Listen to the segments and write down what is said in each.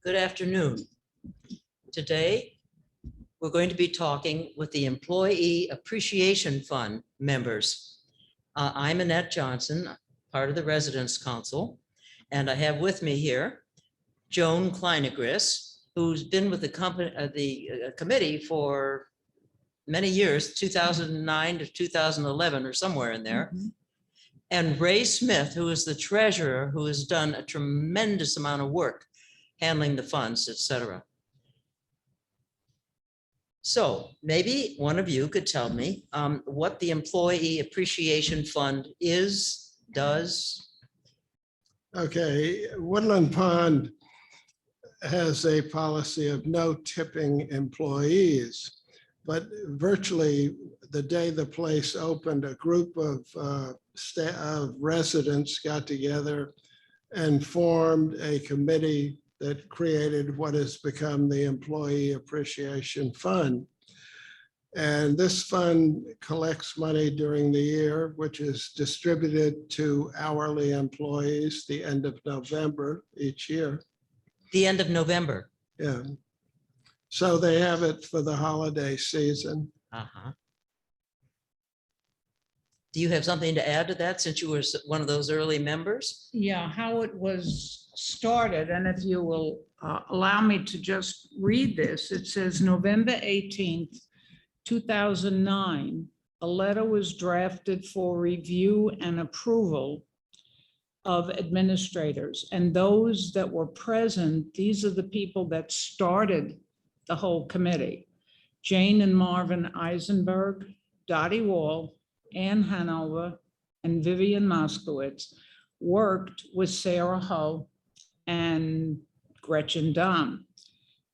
Good afternoon. Today, we're going to be talking with the Employee Appreciation Fund members. I'm Annette Johnson, part of the Residents Council, and I have with me here Joan Kleinegris, who's been with the committee for many years, 2009 to 2011 or somewhere in there. And Ray Smith, who is the treasurer, who has done a tremendous amount of work handling the funds, etc. So maybe one of you could tell me what the Employee Appreciation Fund does. Okay, Woodland Pond has a policy of no tipping employees, but virtually the day the place opened, a group of residents got together and formed a committee that created what has become the Employee Appreciation Fund. And this fund collects money during the year, which is distributed to hourly employees the end of November each year. The end of November. Yeah. So they have it for the holiday season. Do you have something to add to that, since you were one of those early members? Yeah, how it was started, and if you will allow me to just read this, it says November 18th, 2009, a letter was drafted for review and approval of administrators, and those that were present, these are the people that started the whole committee: Jane and Marvin Eisenberg, Dottie Wall, Ann Hanover, and Vivian Moskowitz worked with Sarah Hull and Gretchen Dahm.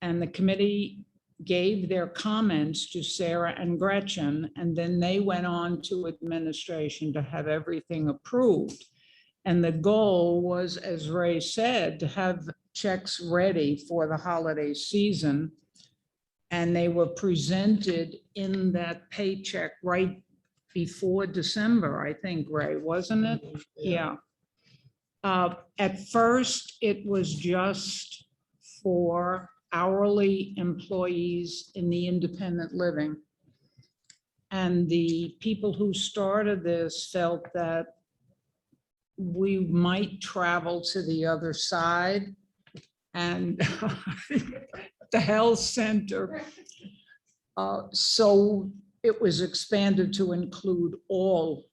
And the committee gave their comments to Sarah and Gretchen, and then they went on to administration to have everything approved. And the goal was, as Ray said, to have checks ready for the holiday season. And they were presented in that paycheck right before December, I think, Ray, wasn't it? Yeah. At first, it was just for hourly employees in the independent living. And the people who started this felt that we might travel to the other side and the health center. So it was expanded to include all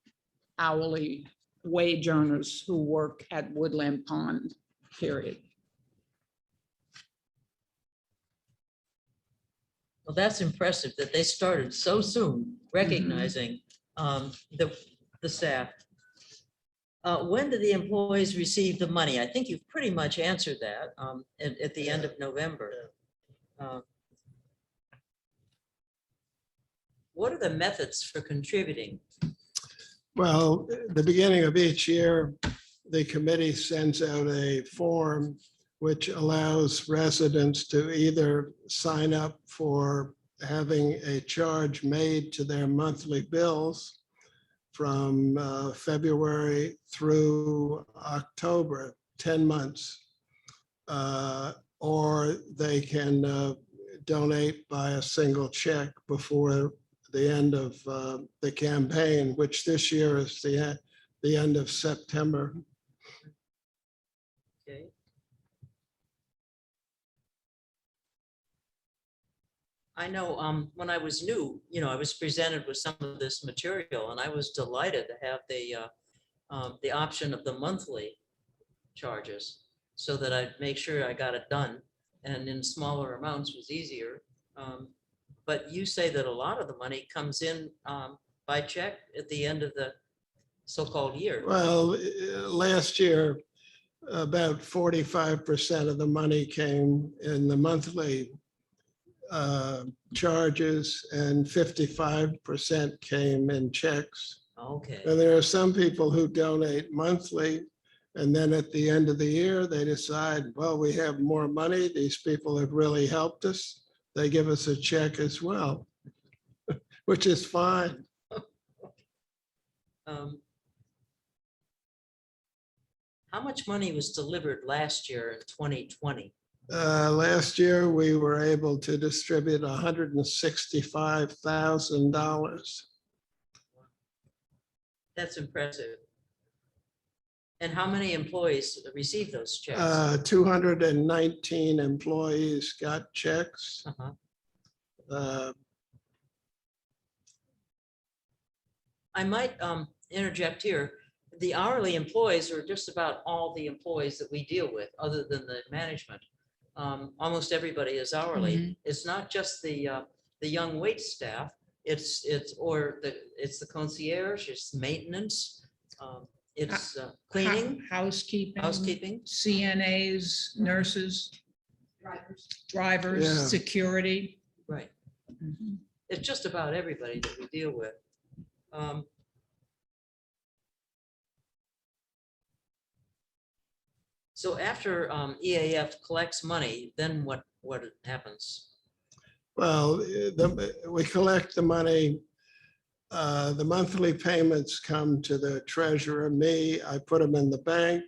hourly wage earners who work at Woodland Pond, period. Well, that's impressive that they started so soon, recognizing the staff. When do the employees receive the money? I think you've pretty much answered that at the end of November. What are the methods for contributing? Well, at the beginning of each year, the committee sends out a form which allows residents to either sign up for having a charge made to their monthly bills from February through October, 10 months, or they can donate by a single check before the end of the campaign, which this year is the end of September. Okay. I know when I was new, I was presented with some of this material, and I was delighted to have the option of the monthly charges, so that I'd make sure I got it done, and in smaller amounts was easier. But you say that a lot of the money comes in by check at the end of the so-called year. Well, last year, about 45% of the money came in the monthly charges, and 55% came in checks. Okay. And there are some people who donate monthly, and then at the end of the year, they decide, well, we have more money. These people have really helped us. They give us a check as well, which is fine. How much money was delivered last year in 2020? Last year, we were able to distribute $165,000. That's impressive. And how many employees received those checks? 219 employees got checks. Uh-huh. I might interject here. The hourly employees are just about all the employees that we deal with, other than the management. Almost everybody is hourly. It's not just the young wait staff. It's the concierge, it's maintenance, it's cleaning, Housekeeping. housekeeping. CNAs, nurses. Drivers, Yeah. security. Right. It's just about everybody that we deal with. So after EAF collects money, then what happens? Well, we collect the money. The monthly payments come to the treasurer, me, I put them in the bank.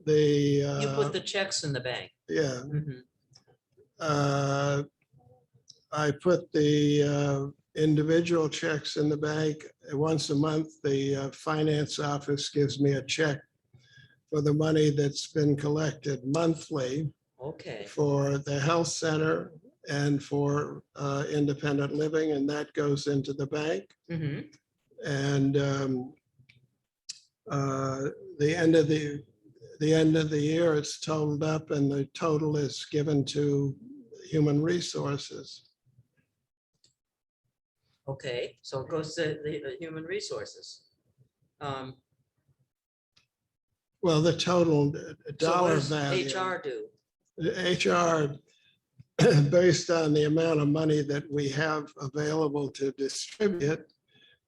You put the checks in the bank. Yeah, Mhm. I put the individual checks in the bank. Once a month, the finance office gives me a check for the money that's been collected monthly Okay. for the health center and for independent living, and that goes into the bank. Mhm. And the end of the year, it's totaled up, and the total is given to human resources. Okay, so it goes to the human resources. Well, the total So what dollar does value. HR do? HR, based on the amount of money that we have available to distribute,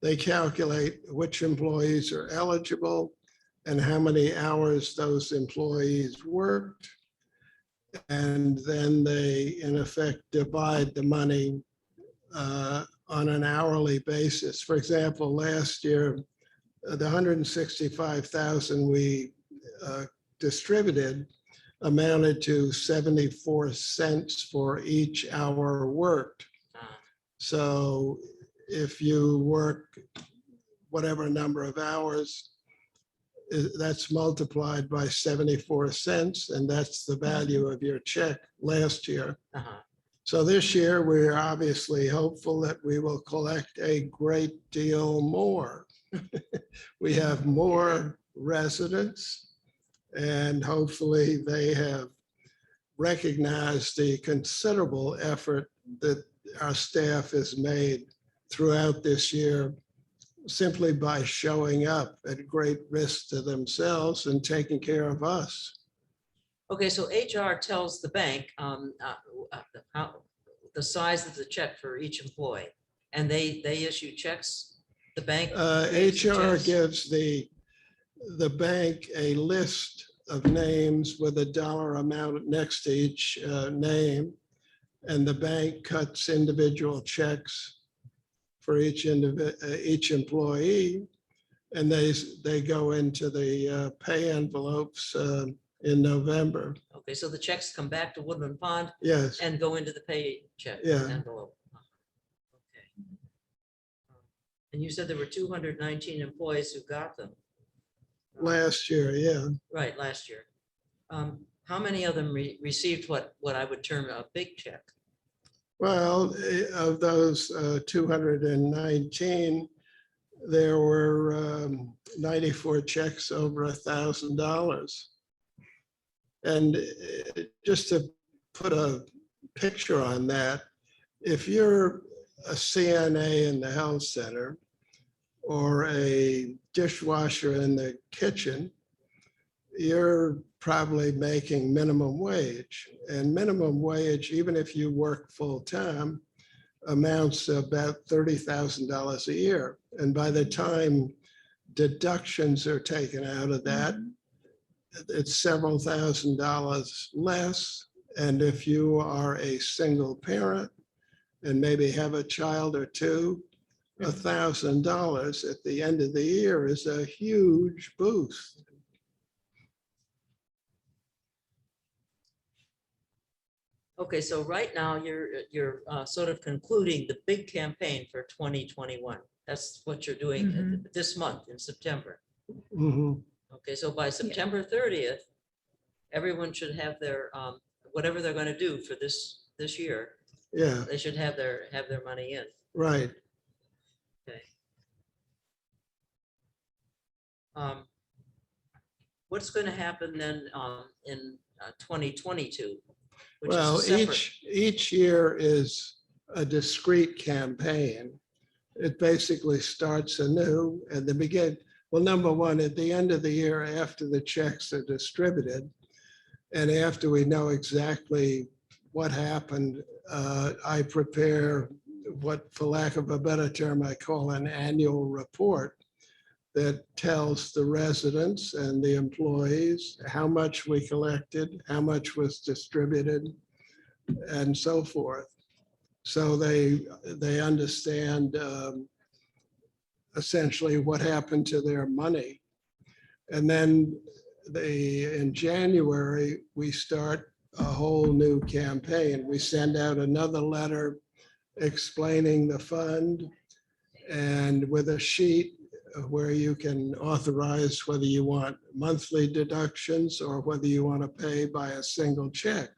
they calculate which employees are eligible and how many hours those employees worked. And then they, in effect, divide the money on an hourly basis. For example, last year, the 165,000 we distributed amounted to 74 cents for each hour worked. Ah, So if you work whatever number of hours, that's multiplied by 74 cents, and that's the value of your check last year. uh-huh. So this year, we're obviously hopeful that we will collect a great deal more. We have more residents, and hopefully they have recognized the considerable effort that our staff has made throughout this year, simply by showing up at great risk to themselves and taking care of us. Okay, so HR tells the bank how the size of the check for each employee, and they issue checks. The bank. creates the HR checks? gives the bank a list of names with a dollar amount next to each name, and the bank cuts individual checks for each employee, and they go into the pay envelopes in November. Okay, so the checks come back to Woodland Pond Yes, and go into the paycheck Yeah. envelope. Okay. And you said there were 219 employees who got them. last year, yeah. Right, last year. How many of them received what I would term a big check? Well, of those 219, there were 94 checks over $1,000. And just to put a picture on that, if you're a CNA in the health center or a dishwasher in the kitchen, you're probably making minimum wage. And minimum wage, even if you work full time, amounts to about $30,000 a year. And by the time deductions are taken out of that, it's several $1,000s less. And if you are a single parent and maybe have a child or two, $1,000 at the end of the year is a huge boost. Okay, so right now you're sort of concluding the big campaign for 2021. That's what you're doing this month in September. Mhm. Okay, so by September 30th, everyone should have their, whatever they're going to do for this year, Yeah, they should have their money in. right. Okay. What's going to happen then in 2022? Which is a Well, separate. each year is a discrete campaign. It basically starts anew at the begin. Well, number one, at the end of the year, after the checks are distributed, and after we know exactly what happened, I prepare what, for lack of a better term, I call an annual report that tells the residents and the employees how much we collected, how much was distributed, and so forth. So they understand essentially what happened to their money. And then in January, we start a whole new campaign. We send out another letter explaining the fund and with a sheet where you can authorize whether you want monthly deductions or whether you want to pay by a single check.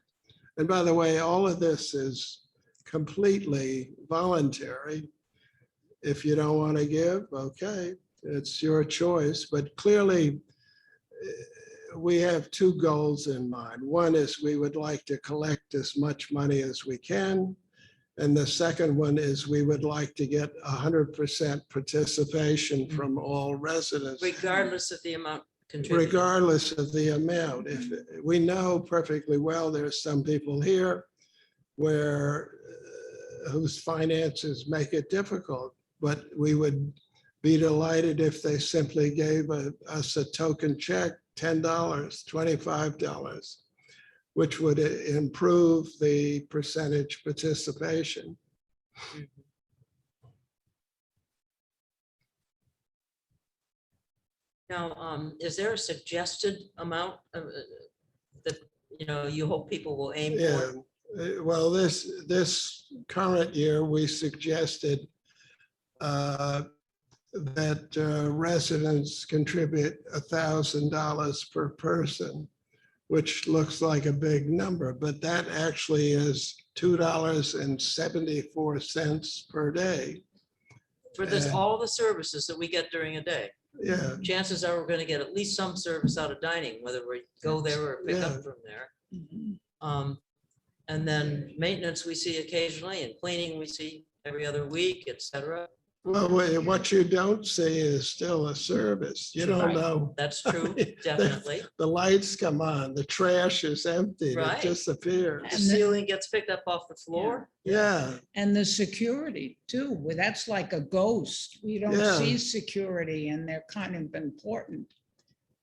And by the way, all of this is completely voluntary. If you don't want to give, okay, it's your choice. But clearly, we have two goals in mind. One is we would like to collect as much money as we can. And the second one is we would like to get 100% participation from all residents. Regardless of the amount contributed. Regardless of the amount. If we know perfectly well, there's some people here where whose finances make it difficult, but we would be delighted if they simply gave us a token check, $10, $25, which would improve the percentage participation. Now, is there a suggested amount that you hope people will aim Yeah, for? well, this current year, we suggested that residents contribute $1,000 per person, which looks like a big number, but that actually is $2.74 per day. For this, all the services that we get during a day. Yeah, Chances are we're going to get at least some service out of dining, whether we go there or pick up from there. And then maintenance we see occasionally, and cleaning we see every other week, etc. well, what you don't see is still a service. You don't Right. know. That's true, definitely. The lights come on, the trash is emptied, Right. it disappears. The ceiling gets picked up off the floor. Yeah, And the security too, well, that's like a ghost. We don't Yeah. see security and they're kind of important.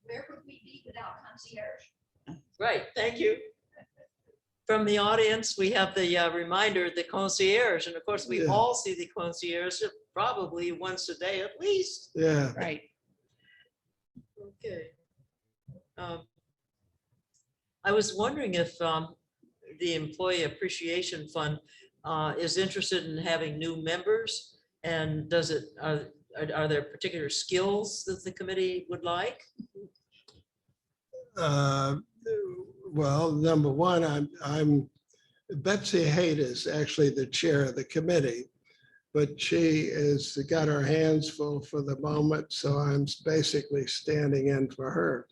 Where would we be without concierge? Right, thank you. From the audience, we have the reminder, the concierge, and of course, we Yeah. all see the concierge probably once a day at least. yeah. Right. Okay. I was wondering if the Employee Appreciation Fund is interested in having new members, and does it, are there particular skills that the committee would like? Well, number one, I'm Betsy Haight is actually the chair of the committee, but she is got her hands full for the moment, so I'm basically standing in for her.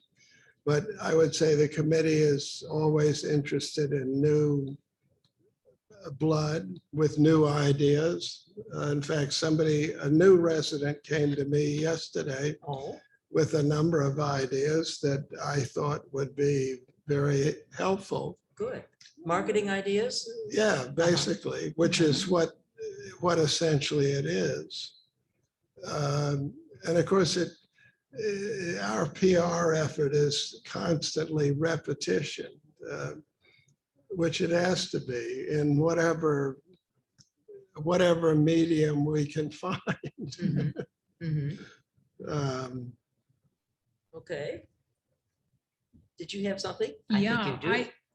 But I would say the committee is always interested in new blood with new ideas. In fact, a new resident came to me yesterday Oh, with a number of ideas that I thought would be very helpful. good. Marketing ideas? Yeah, basically, which is what essentially it is. And of course, our PR effort is constantly repetition, which it has to be in whatever medium we can find. Mhm. Mhm. Um, Okay. Did you have something? I think Yeah, you do.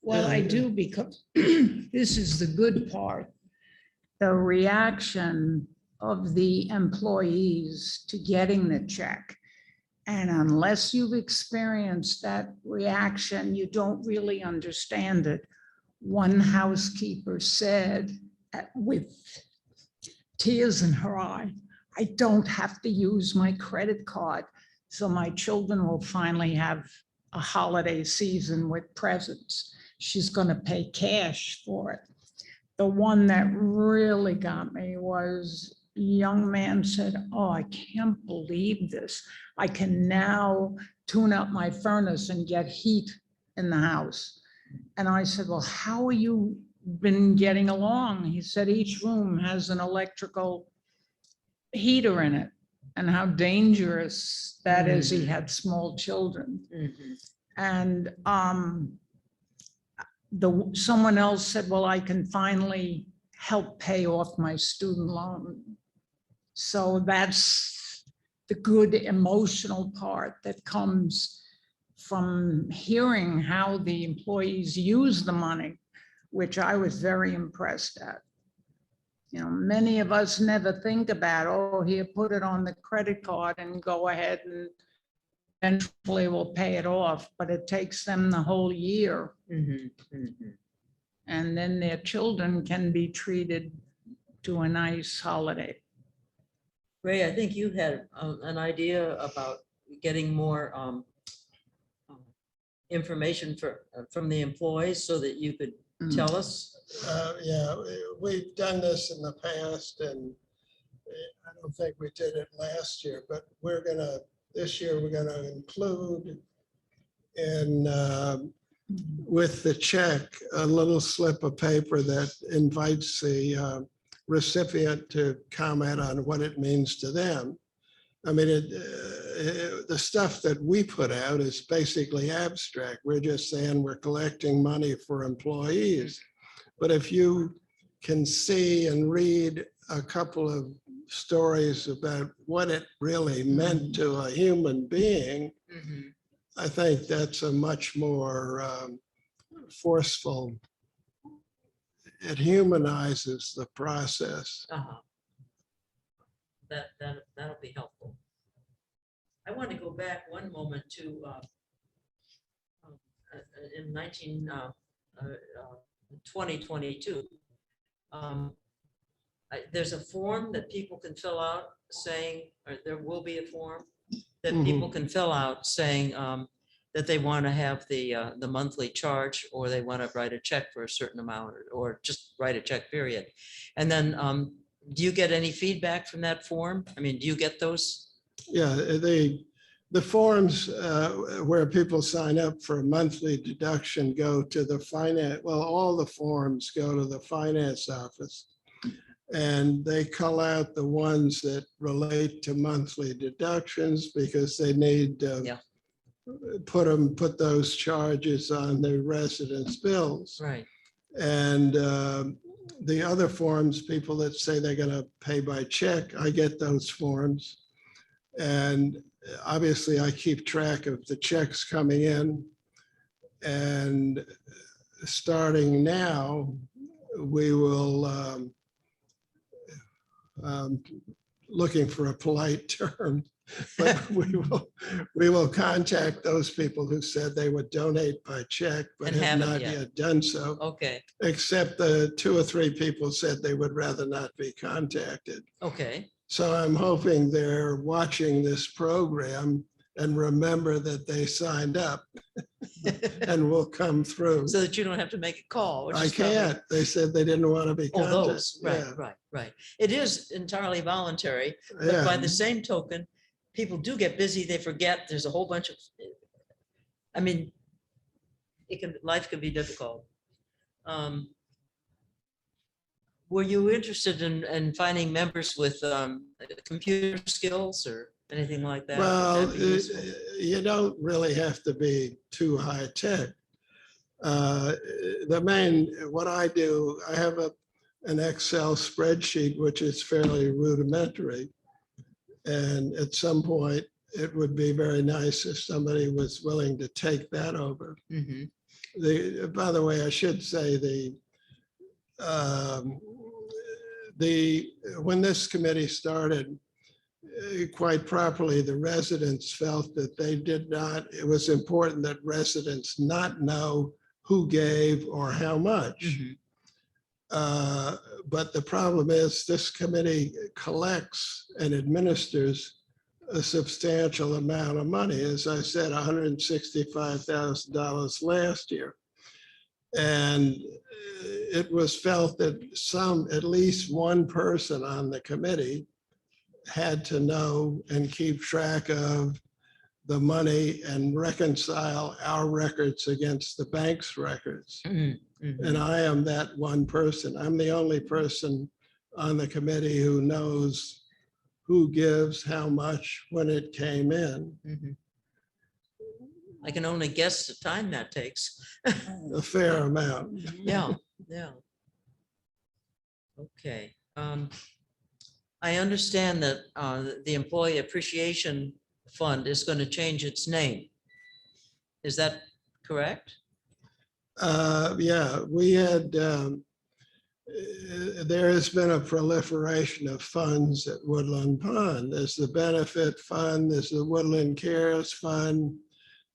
Well, I do, because this is the good part. The reaction of the employees to getting the check. And unless you've experienced that reaction, you don't really understand it. One housekeeper said with tears in her eye, I don't have to use my credit card, so my children will finally have a holiday season with presents. She's going to pay cash for it. The one that really got me was a young man said, oh, I can't believe this. I can now tune up my furnace and get heat in the house. And I said, well, how are you been getting along? He said, each room has an electrical heater in it, and how dangerous that is. He had small children. Mhm. And someone else said, well, I can finally help pay off my student loan. So that's the good emotional part that comes from hearing how the employees use the money, which I was very impressed at. You know, many of us never think about, oh, here, put it on the credit card and go ahead and eventually we'll pay it off, but it takes them the whole year. Mhm. Mhm. And then their children can be treated to a nice holiday. Ray, I think you had an idea about getting more information from the employees so that you could Mm. tell us. Yeah, we've done this in the past, and I don't think we did it last year, but this year, we're gonna include in, with the check, a little slip of paper that invites the recipient to comment on what it means to them. I mean, the stuff that we put out is basically abstract. We're just saying we're collecting money for employees. But if you can see and read a couple of stories about what it really meant to a human being, Mhm. I think that's a much more forceful, it humanizes the process. Uh-huh. That'll be helpful. I want to go back one moment to in 2022. There's a form that people can fill out saying, or there will be a form that people can fill out saying that they want to have the monthly charge, or they want to write a check for a certain amount, or just write a check, period. And then do you get any feedback from that form? I mean, do you get those? Yeah, the forms where people sign up for a monthly deduction go to the finance, well, all the forms go to the finance office. And they call out the ones that relate to monthly deductions because they need to put those charges on the residents' bills. Right. And the other forms, people that say they're going to pay by check, I get those forms. And obviously I keep track of the checks coming in. And starting now, we will, looking for a polite term, but we will contact those people who said they would donate by check, but And have haven't not yet. yet done so. Okay. Except the 2 or 3 people said they would rather not be contacted. Okay. So I'm hoping they're watching this program and remember that they signed up and will come through. So that you don't have to make a call. which I is probably- can't. They said they didn't want to be Oh, contacted. those, right, right. It is entirely voluntary, but Yeah. by the same token, people do get busy, they forget, there's a whole bunch of, I mean, life can be difficult. Were you interested in finding members with computer skills or anything like that? Would Well, that be useful? you don't really have to be too high tech. What I do, I have an Excel spreadsheet, which is fairly rudimentary. And at some point, it would be very nice if somebody was willing to take that over. Mhm. By the way, I should say um, when this committee started, quite properly, the residents felt that it was important that residents not know who gave or how much. But the problem is this committee collects and administers a substantial amount of money. As I said, $165,000 last year. And it was felt that at least one person on the committee had to know and keep track of the money and reconcile our records against the bank's records. And I am that one person. I'm the only person on the committee who knows who gives how much when it came in. I can only guess the time that takes. A fair amount. Yeah, yeah. Okay. I understand that the Employee Appreciation Fund is going to change its name. Is that correct? Yeah, we had, there has been a proliferation of funds at Woodland Pond. There's the Benefit Fund, there's the Woodland Cares Fund,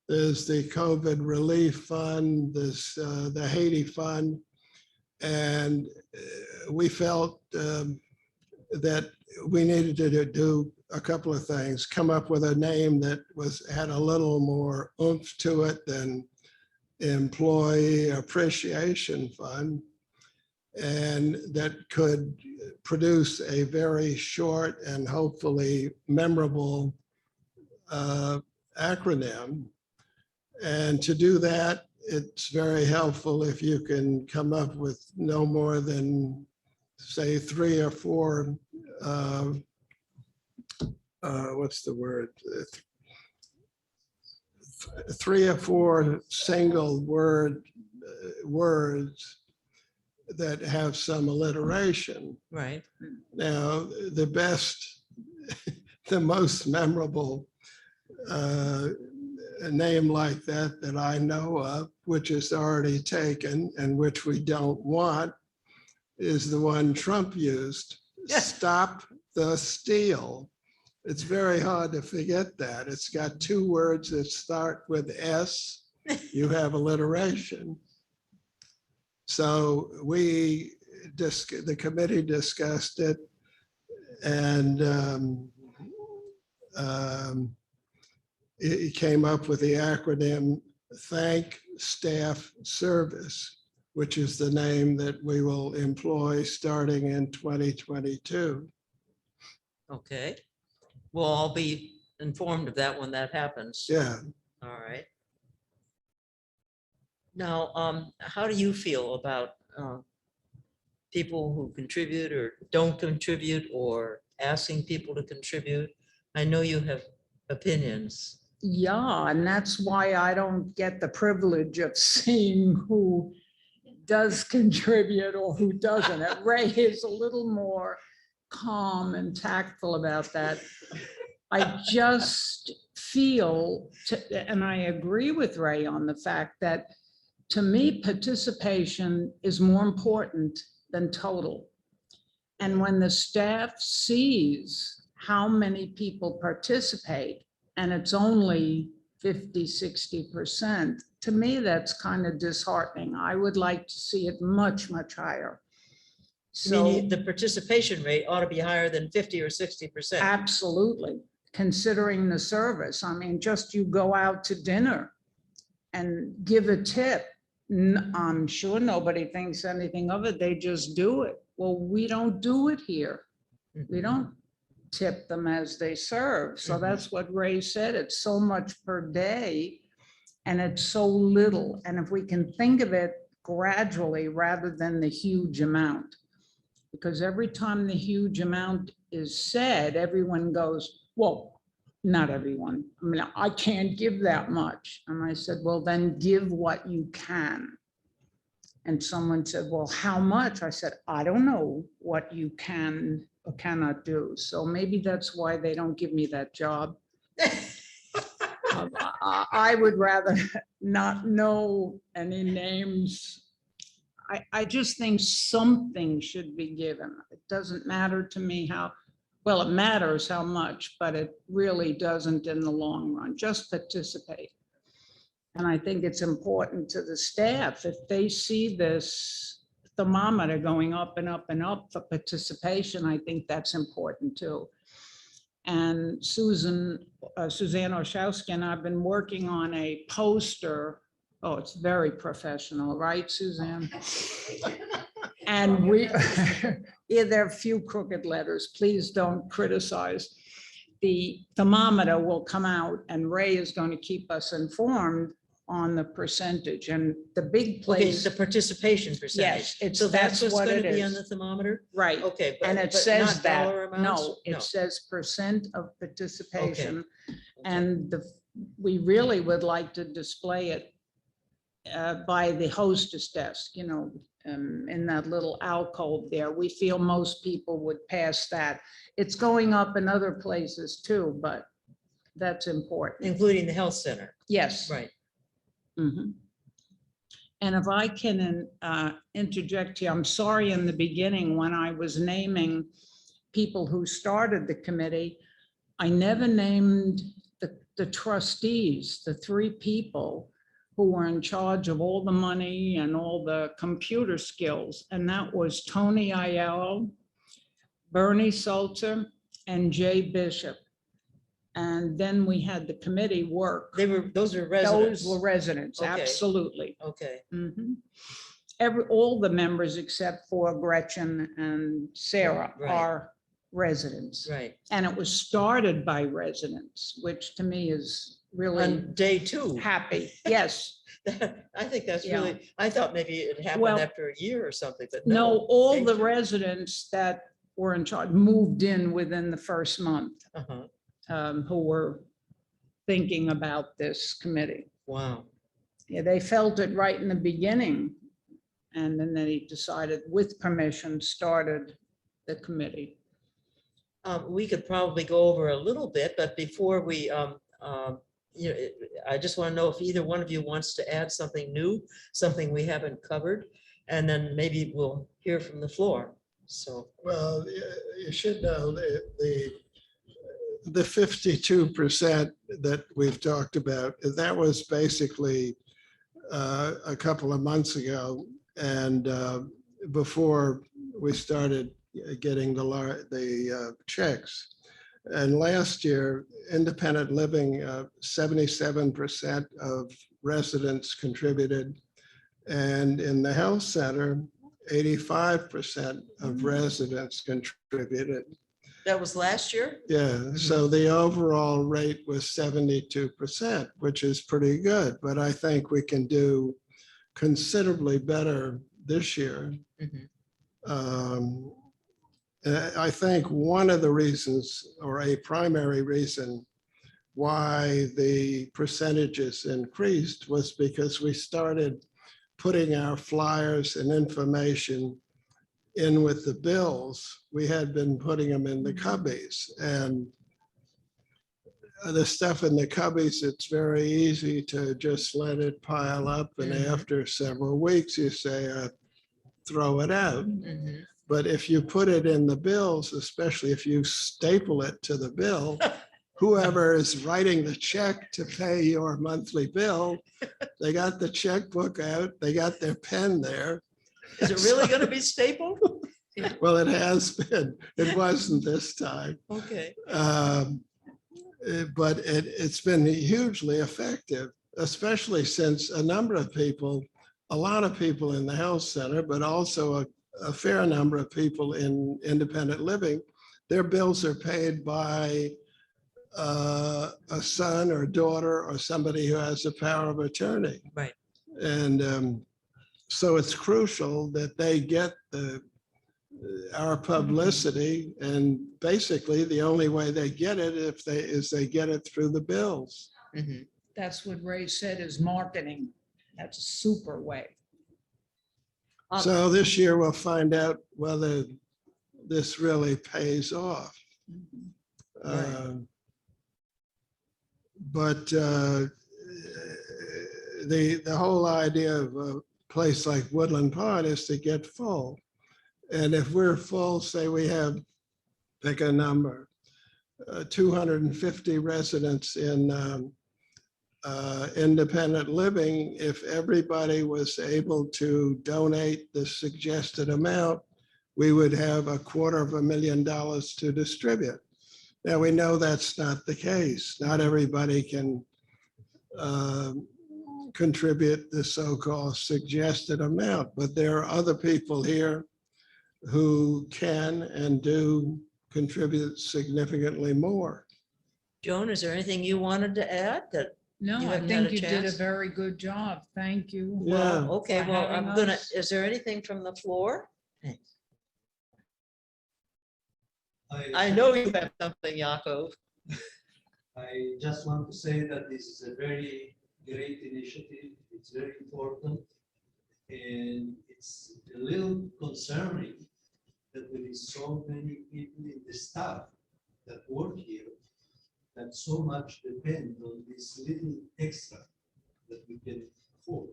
there's the COVID Relief Fund, there's the Haiti Fund. And we felt that we needed to do a couple of things, come up with a name that had a little more oomph to it than Employee Appreciation Fund, and that could produce a very short and hopefully memorable acronym. And to do that, it's very helpful if you can come up with no more than, say, 3 or 4, what's the word? 3 or 4 single words that have some alliteration. Right. Now, the most memorable name like that I know of, which is already taken and which we don't want, is the one Trump used. Stop the steal. It's very hard to forget that. It's got 2 words that start with S. You have alliteration. So the committee discussed it, and it came up with the acronym Thank Staff Service, which is the name that we will employ starting in 2022. Okay. We'll all be informed of that when that happens. Yeah. All right. Now, how do you feel about people who contribute or don't contribute, or asking people to contribute? I know you have opinions. Yeah, and that's why I don't get the privilege of seeing who does contribute or who doesn't. Ray is a little more calm and tactful about that. I just feel, and I agree with Ray on the fact that, to me, participation is more important than total. And when the staff sees how many people participate, and it's only 50, 60%, to me, that's kind of disheartening. I would like to see it much, much higher. So The participation rate ought to be higher than 50 or 60%. absolutely, considering the service. I mean, just you go out to dinner and give a tip. I'm sure nobody thinks anything of it. They just do it. Well, we don't do it here. We don't tip them as they serve. So that's what Ray said. It's so much per day and it's so little. And if we can think of it gradually rather than the huge amount, because every time the huge amount is said, everyone goes, well, not everyone. I mean, I can't give that much. And I said, well, then give what you can. And someone said, well, how much? I said, I don't know what you can or cannot do. So maybe that's why they don't give me that job. I would rather not know any names. I just think something should be given. It doesn't matter to me how, well, it matters how much, but it really doesn't in the long run. Just participate. And I think it's important to the staff, if they see this thermometer going up and up and up for participation, I think that's important too. And Suzanne Orszowski and I've been working on a poster. Oh, it's very professional, right, Suzanne? And we, yeah, there are a few crooked letters. Please don't criticize. The thermometer will come out and Ray is going to keep us informed on the percentage and the big Okay, place. the participation percentage. Yes, it's, So that's what's what going it to be on the is. thermometer? Right. Okay. And it but says not that, dollar amounts? no, it says percent of participation. Okay. And we really would like to display it by the hostess desk, you know, in that little alcove there. We feel most people would pass that. It's going up in other places too, but that's important. Including the health center, Yes. right? Mhm. And if I can interject here, I'm sorry in the beginning when I was naming people who started the committee, I never named the trustees, the three people who were in charge of all the money and all the computer skills. And that was Tony Aiello, Bernie Salter, and Jay Bishop. And then we had the committee work. Those are residents. Those were residents, Okay. absolutely. Okay, Mhm. All the members except for Gretchen and Sarah Right. are residents. right. And it was started by residents, which to me is really On day two. happy. Yes. I think that's Yeah. really, I thought maybe it happened Well, after a year or something, but No, no. all day the two. residents that were in charge moved in within the first month, Uh-huh. who were thinking about this committee. Wow. Yeah, they felt it right in the beginning. And then they decided with permission, started the committee. We could probably go over a little bit, but before we, you know, I just want to know if either one of you wants to add something new, something we haven't covered, and then maybe we'll hear from the floor. So, Well, you should know the 52% that we've talked about, that was basically a couple of months ago. And before we started getting the checks. And last year, independent living, 77% of residents contributed. And in the health center, 85% of residents contributed. that was last year? Yeah, so the overall rate was 72%, which is pretty good, but I think we can do considerably better this year. Mhm. I think one of the reasons, or a primary reason, why the percentages increased was because we started putting our flyers and information in with the bills. We had been putting them in the cubbies, and the stuff in the cubbies, it's very easy to just let it pile up. And Mhm. after several weeks, you say, throw it out. Mhm. But if you put it in the bills, especially if you staple it to the bill, whoever is writing the check to pay your monthly bill, they got the checkbook out, they got their pen there. Is it really going to be stapled? Well, it has been. It wasn't this time. Okay. But it's been hugely effective, especially since a number of people, a lot of people in the health center, but also a fair number of people in independent living, their bills are paid by a son or daughter or somebody who has a power of attorney. Right. And so it's crucial that they get our publicity, and basically the only way they get it is they get it through the bills. Mhm. That's what Ray said is marketing. That's a super way. So this year we'll find out whether this really pays off. Right. But the whole idea of a place like Woodland Pond is to get full. And if we're full, say we have, pick a number, 250 residents in independent living, if everybody was able to donate the suggested amount, we would have $250,000 to distribute. Now, we know that's not the case. Not everybody can contribute the so-called suggested amount, but there are other people here who can and do contribute significantly more. Joan, is there anything you wanted to add that? No, You I haven't had think a you did a chance? very good job. Thank you. Yeah. Okay, For well, having I'm gonna, us. is there anything from the floor? I know you have something, Yaakov. I just want to say that this is a very great initiative. It's very important. And it's a little concerning that there is so many people in the staff that work here that so much depend on this little extra that we can afford.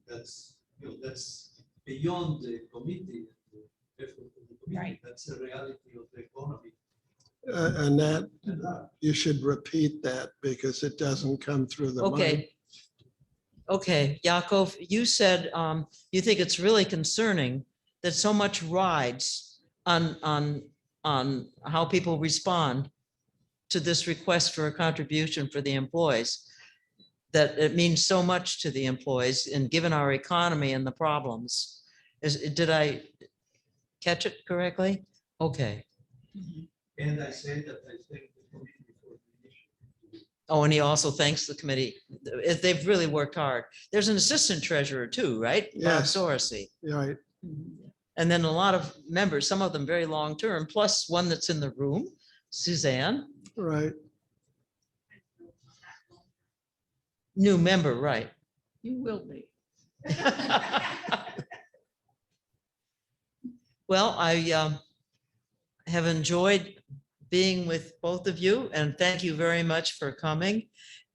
That's, that's beyond the committee, the effort of the committee. Right. That's the reality of the economy. Annette, And that. you should repeat that because it doesn't come through the mic. Okay. Okay, Yaakov, you said you think it's really concerning that so much rides on how people respond to this request for a contribution for the employees, that it means so much to the employees and given our economy and the problems. Did I catch it correctly? Okay. And I say that I thank the committee for the initiative. Oh, and he also thanks the committee. They've really worked hard. There's an assistant treasurer too, right? Bob Yes. Sorosy. Right. And then a lot of members, some of them very long-term, plus one that's in the room, Suzanne, Right. new member, right? You will be. Well, I have enjoyed being with both of you and thank you very much for coming.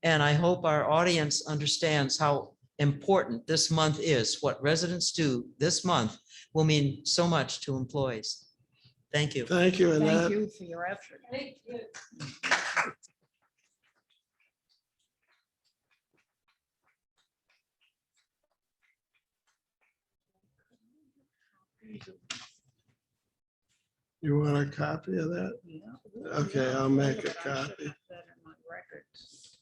And I hope our audience understands how important this month is. What residents do this month will mean so much to employees. Thank you. Thank you, Thank Annette. you for your effort. Thank you. You want a copy of that? Okay, I'll make a But I should copy. have that in my records.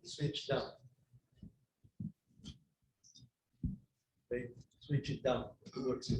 Switch down. Okay, switch it down towards you.